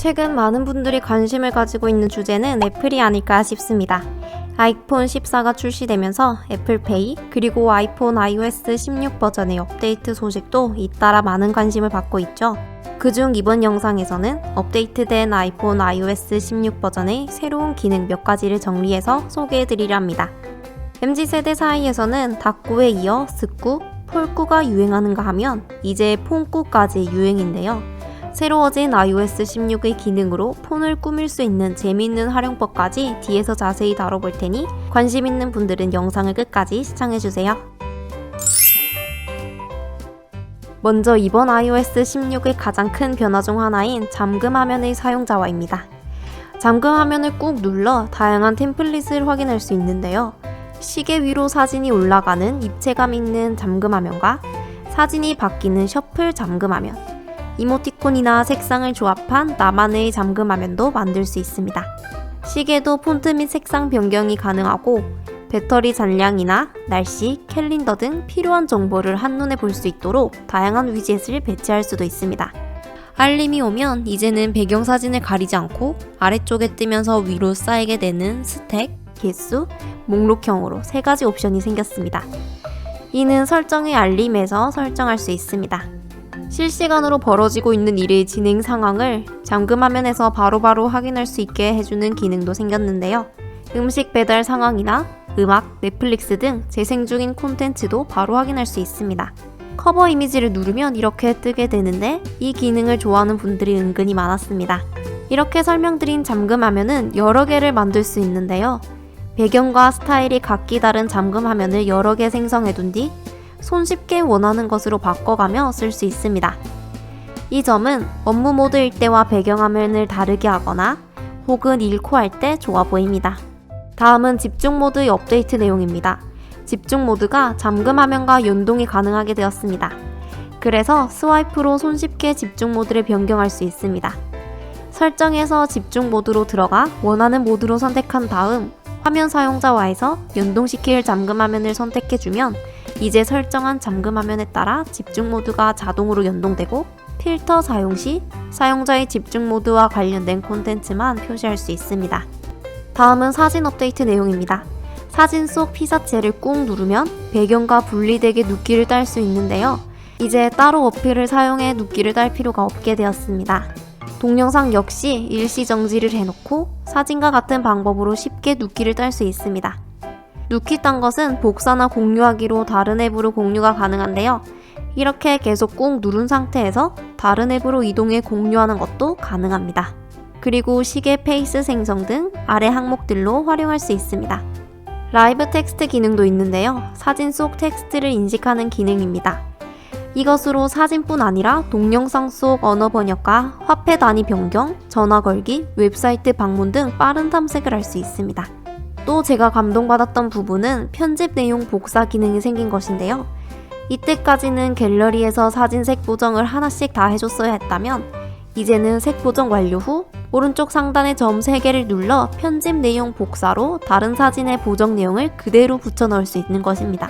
최근 많은 분들이 관심을 가지고 있는 주제는 애플이 아닐까 싶습니다. 아이폰 14가 출시되면서 애플페이 그리고 아이폰 iOS 16 버전의 업데이트 소식도 잇따라 많은 관심을 받고 있죠. 그중 이번 영상에서는 업데이트된 아이폰 iOS 16 버전의 새로운 기능 몇 가지를 정리해서 소개해드리려 합니다. MZ세대 사이에서는 닭구에 이어 습구, 폴구가 유행하는가 하면 이제 폰구까지 유행인데요. 새로워진 iOS 16의 기능으로 폰을 꾸밀 수 있는 재미있는 활용법까지 뒤에서 자세히 다뤄볼 테니 관심 있는 분들은 영상을 끝까지 시청해주세요. 먼저 이번 iOS 16의 가장 큰 변화 중 하나인 잠금 화면의 사용자화입니다. 잠금 화면을 꾹 눌러 다양한 템플릿을 확인할 수 있는데요. 시계 위로 사진이 올라가는 입체감 있는 잠금 화면과 사진이 바뀌는 셔플 잠금 화면, 이모티콘이나 색상을 조합한 나만의 잠금 화면도 만들 수 있습니다. 시계도 폰트 및 색상 변경이 가능하고 배터리 잔량이나 날씨, 캘린더 등 필요한 정보를 한눈에 볼 수 있도록 다양한 위젯을 배치할 수도 있습니다. 알림이 오면 이제는 배경사진을 가리지 않고 아래쪽에 뜨면서 위로 쌓이게 되는 스택, 개수, 목록형으로 3가지 옵션이 생겼습니다. 이는 설정의 알림에서 설정할 수 있습니다. 실시간으로 벌어지고 있는 일의 진행 상황을 잠금 화면에서 바로바로 확인할 수 있게 해주는 기능도 생겼는데요. 음식 배달 상황이나 음악, 넷플릭스 등 재생 중인 콘텐츠도 바로 확인할 수 있습니다. 커버 이미지를 누르면 이렇게 뜨게 되는데 이 기능을 좋아하는 분들이 은근히 많았습니다. 이렇게 설명드린 잠금 화면은 여러 개를 만들 수 있는데요. 배경과 스타일이 각기 다른 잠금 화면을 여러 개 생성해둔 뒤 손쉽게 원하는 것으로 바꿔가며 쓸 수 있습니다. 이 점은 업무 모드일 때와 배경화면을 다르게 하거나 혹은 잃고 할 때 좋아 보입니다. 다음은 집중 모드의 업데이트 내용입니다. 집중 모드가 잠금 화면과 연동이 가능하게 되었습니다. 그래서 스와이프로 손쉽게 집중 모드를 변경할 수 있습니다. 설정에서 집중 모드로 들어가 원하는 모드로 선택한 다음 화면 사용자와에서 연동시킬 잠금 화면을 선택해주면 이제 설정한 잠금 화면에 따라 집중 모드가 자동으로 연동되고 필터 사용 시 사용자의 집중 모드와 관련된 콘텐츠만 표시할 수 있습니다. 다음은 사진 업데이트 내용입니다. 사진 속 피사체를 꾹 누르면 배경과 분리되게 눕기를 딸 수 있는데요. 이제 따로 어필을 사용해 눕기를 딸 필요가 없게 되었습니다. 동영상 역시 일시 정지를 해놓고 사진과 같은 방법으로 쉽게 눕기를 딸 수 있습니다. 눕기 딴 것은 복사나 공유하기로 다른 앱으로 공유가 가능한데요. 이렇게 계속 꾹 누른 상태에서 다른 앱으로 이동해 공유하는 것도 가능합니다. 그리고 시계 페이스 생성 등 아래 항목들로 활용할 수 있습니다. 라이브 텍스트 기능도 있는데요. 사진 속 텍스트를 인식하는 기능입니다. 이것으로 사진뿐 아니라 동영상 속 언어 번역과 화폐 단위 변경, 전화 걸기, 웹사이트 방문 등 빠른 탐색을 할 수 있습니다. 또 제가 감동받았던 부분은 편집 내용 복사 기능이 생긴 것인데요. 이때까지는 갤러리에서 사진 색 보정을 하나씩 다 해줬어야 했다면 이제는 색 보정 완료 후 오른쪽 상단의 점 3개를 눌러 편집 내용 복사로 다른 사진의 보정 내용을 그대로 붙여 넣을 수 있는 것입니다.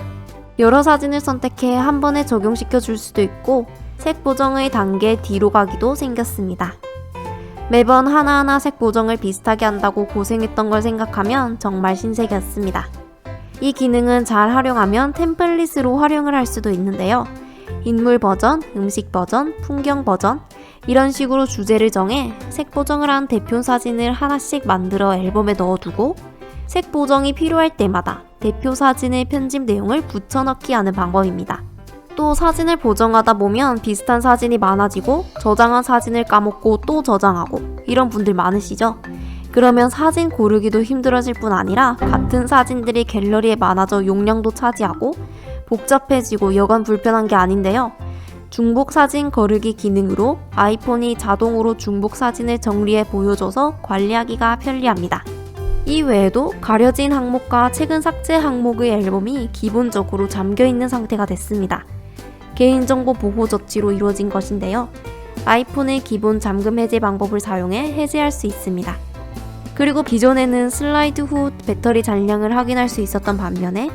여러 사진을 선택해 한 번에 적용시켜 줄 수도 있고 색 보정의 단계 뒤로 가기도 생겼습니다. 매번 하나하나 색 보정을 비슷하게 한다고 고생했던 걸 생각하면 정말 신세계였습니다. 이 기능은 잘 활용하면 템플릿으로 활용을 할 수도 있는데요. 인물 버전, 음식 버전, 풍경 버전 이런 식으로 주제를 정해 색 보정을 한 대표 사진을 하나씩 만들어 앨범에 넣어두고 색 보정이 필요할 때마다 대표 사진의 편집 내용을 붙여넣기 하는 방법입니다. 또 사진을 보정하다 보면 비슷한 사진이 많아지고 저장한 사진을 까먹고 또 저장하고 이런 분들 많으시죠? 그러면 사진 고르기도 힘들어질 뿐 아니라 같은 사진들이 갤러리에 많아져 용량도 차지하고 복잡해지고 여간 불편한 게 아닌데요. 중복 사진 거르기 기능으로 아이폰이 자동으로 중복 사진을 정리해 보여줘서 관리하기가 편리합니다. 이 외에도 가려진 항목과 최근 삭제 항목의 앨범이 기본적으로 잠겨있는 상태가 됐습니다. 개인정보 보호 조치로 이루어진 것인데요. 아이폰의 기본 잠금 해제 방법을 사용해 해제할 수 있습니다. 그리고 기존에는 슬라이드 후 배터리 잔량을 확인할 수 있었던 반면에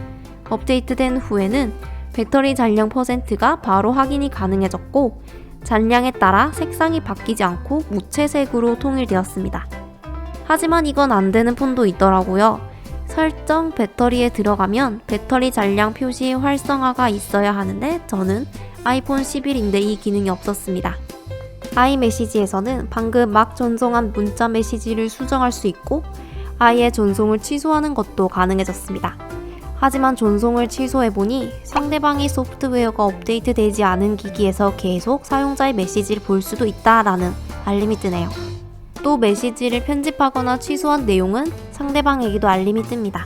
업데이트된 후에는 배터리 잔량 %가 바로 확인이 가능해졌고 잔량에 따라 색상이 바뀌지 않고 무채색으로 통일되었습니다. 하지만 이건 안 되는 폰도 있더라고요. 설정 배터리에 들어가면 배터리 잔량 표시 활성화가 있어야 하는데 저는 아이폰 11인데 이 기능이 없었습니다. 아이메시지에서는 방금 막 전송한 문자 메시지를 수정할 수 있고 아예 전송을 취소하는 것도 가능해졌습니다. 하지만 전송을 취소해보니 상대방이 소프트웨어가 업데이트되지 않은 기기에서 계속 사용자의 메시지를 볼 수도 있다라는 알림이 뜨네요. 또 메시지를 편집하거나 취소한 내용은 상대방에게도 알림이 뜹니다.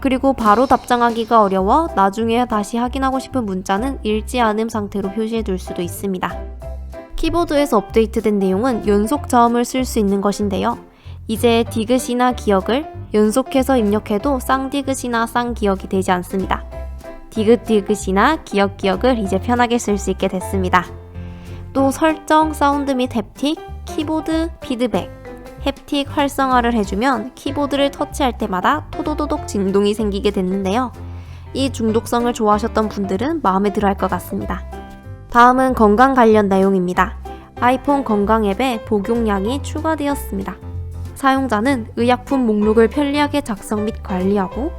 그리고 바로 답장하기가 어려워 나중에 다시 확인하고 싶은 문자는 읽지 않음 상태로 표시해둘 수도 있습니다. 키보드에서 업데이트된 내용은 연속 자음을 쓸 수 있는 것인데요. 이제 디귿이나 기역을 연속해서 입력해도 쌍디귿이나 쌍기역이 되지 않습니다. 디귿디귿이나 기역기역을 이제 편하게 쓸 수 있게 됐습니다. 또 설정, 사운드 및 햅틱, 키보드 피드백, 햅틱 활성화를 해주면 키보드를 터치할 때마다 토도도독 진동이 생기게 됐는데요. 이 중독성을 좋아하셨던 분들은 마음에 들어 할 것 같습니다. 다음은 건강 관련 내용입니다. 아이폰 건강 앱에 복용량이 추가되었습니다. 사용자는 의약품 목록을 편리하게 작성 및 관리하고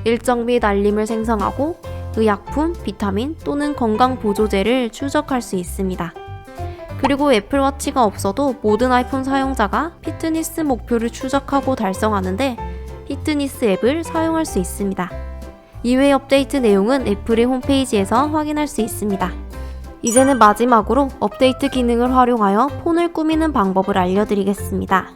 일정 및 알림을 생성하고 의약품, 비타민 또는 건강보조제를 추적할 수 있습니다. 그리고 애플워치가 없어도 모든 아이폰 사용자가 피트니스 목표를 추적하고 달성하는데 피트니스 앱을 사용할 수 있습니다. 이외 업데이트 내용은 애플의 홈페이지에서 확인할 수 있습니다. 이제는 마지막으로 업데이트 기능을 활용하여 폰을 꾸미는 방법을 알려드리겠습니다.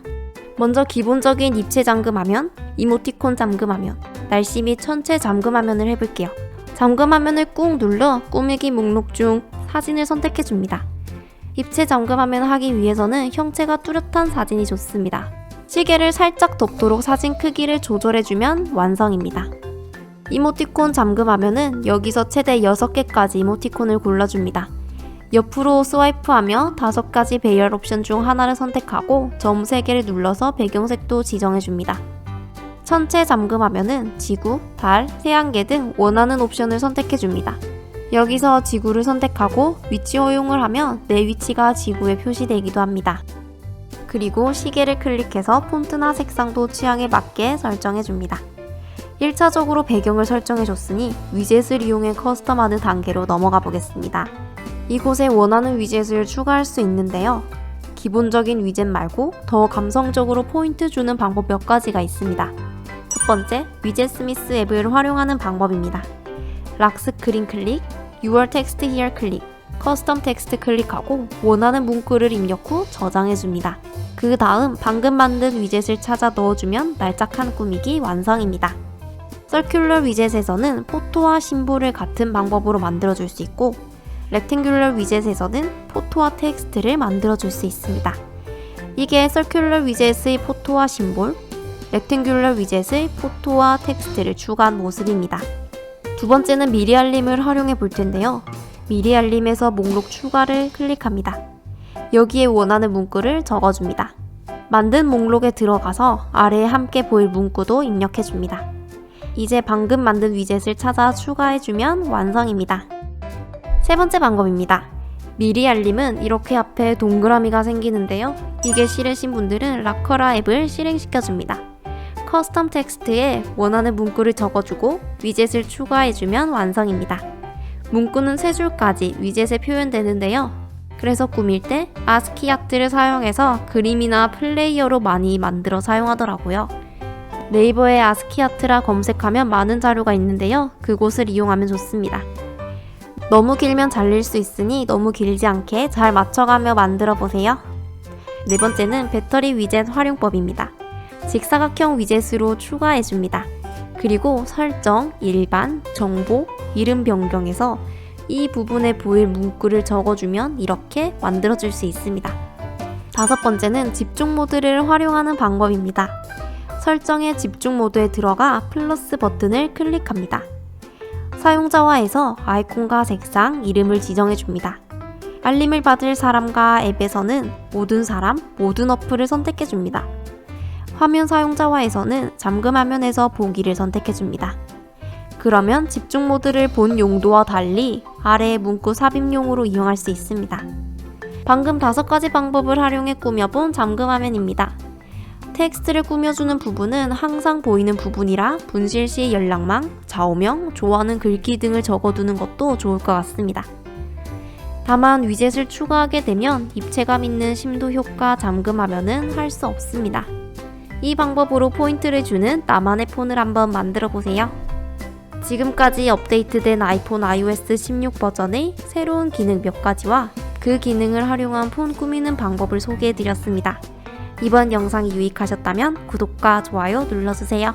먼저 기본적인 입체 잠금 화면, 이모티콘 잠금 화면, 날씨 및 전체 잠금 화면을 해볼게요. 잠금 화면을 꾹 눌러 꾸미기 목록 중 사진을 선택해줍니다. 입체 잠금 화면을 하기 위해서는 형체가 뚜렷한 사진이 좋습니다. 시계를 살짝 덮도록 사진 크기를 조절해주면 완성입니다. 이모티콘 잠금 화면은 여기서 최대 6개까지 이모티콘을 골라줍니다. 옆으로 스와이프하며 5가지 배열 옵션 중 하나를 선택하고 점 3개를 눌러서 배경색도 지정해줍니다. 전체 잠금 화면은 지구, 달, 태양계 등 원하는 옵션을 선택해줍니다. 여기서 지구를 선택하고 위치 허용을 하면 내 위치가 지구에 표시되기도 합니다. 그리고 시계를 클릭해서 폰트나 색상도 취향에 맞게 설정해줍니다. 1차적으로 배경을 설정해줬으니 위젯을 이용해 커스텀하는 단계로 넘어가 보겠습니다. 이곳에 원하는 위젯을 추가할 수 있는데요. 기본적인 위젯 말고 더 감성적으로 포인트 주는 방법 몇 가지가 있습니다. 첫 번째, 위젯 스미스 앱을 활용하는 방법입니다. 락 스크린 클릭, Your Text Here 클릭, 커스텀 텍스트 클릭하고 원하는 문구를 입력 후 저장해줍니다. 그 다음 방금 만든 위젯을 찾아 넣어주면 날짝한 꾸미기 완성입니다. 서큘러 위젯에서는 포토와 심볼을 같은 방법으로 만들어줄 수 있고 렉탱귤러 위젯에서는 포토와 텍스트를 만들어줄 수 있습니다. 이게 서큘러 위젯의 포토와 심볼, 렉탱귤러 위젯의 포토와 텍스트를 추가한 모습입니다. 두 번째는 미리 알림을 활용해 볼 텐데요. 미리 알림에서 목록 추가를 클릭합니다. 여기에 원하는 문구를 적어줍니다. 만든 목록에 들어가서 아래에 함께 보일 문구도 입력해줍니다. 이제 방금 만든 위젯을 찾아 추가해주면 완성입니다. 세 번째 방법입니다. 미리 알림은 이렇게 앞에 동그라미가 생기는데요. 이게 싫으신 분들은 라커라 앱을 실행시켜줍니다. 커스텀 텍스트에 원하는 문구를 적어주고 위젯을 추가해주면 완성입니다. 문구는 3줄까지 위젯에 표현되는데요. 그래서 꾸밀 때 아스키 아트를 사용해서 그림이나 플레이어로 많이 만들어 사용하더라고요. 네이버에 아스키 아트라 검색하면 많은 자료가 있는데요. 그곳을 이용하면 좋습니다. 너무 길면 잘릴 수 있으니 너무 길지 않게 잘 맞춰가며 만들어 보세요. 네 번째는 배터리 위젯 활용법입니다. 직사각형 위젯으로 추가해줍니다. 그리고 설정, 일반, 정보, 이름 변경에서 이 부분에 보일 문구를 적어주면 이렇게 만들어줄 수 있습니다. 다섯 번째는 집중 모드를 활용하는 방법입니다. 설정의 집중 모드에 들어가 플러스 버튼을 클릭합니다. 사용자와에서 아이콘과 색상, 이름을 지정해줍니다. 알림을 받을 사람과 앱에서는 모든 사람, 모든 어플을 선택해줍니다. 화면 사용자와에서는 잠금 화면에서 보기를 선택해줍니다. 그러면 집중 모드를 본 용도와 달리 아래의 문구 삽입용으로 이용할 수 있습니다. 방금 5가지 방법을 활용해 꾸며본 잠금화면입니다. 텍스트를 꾸며주는 부분은 항상 보이는 부분이라 분실 시 연락망, 좌우명, 좋아하는 글귀 등을 적어두는 것도 좋을 것 같습니다. 다만 위젯을 추가하게 되면 입체감 있는 심도 효과 잠금화면은 할 수 없습니다. 이 방법으로 포인트를 주는 나만의 폰을 한번 만들어 보세요. 지금까지 업데이트된 아이폰 iOS 16 버전의 새로운 기능 몇 가지와 그 기능을 활용한 폰 꾸미는 방법을 소개해 드렸습니다. 이번 영상이 유익하셨다면 구독과 좋아요 눌러주세요.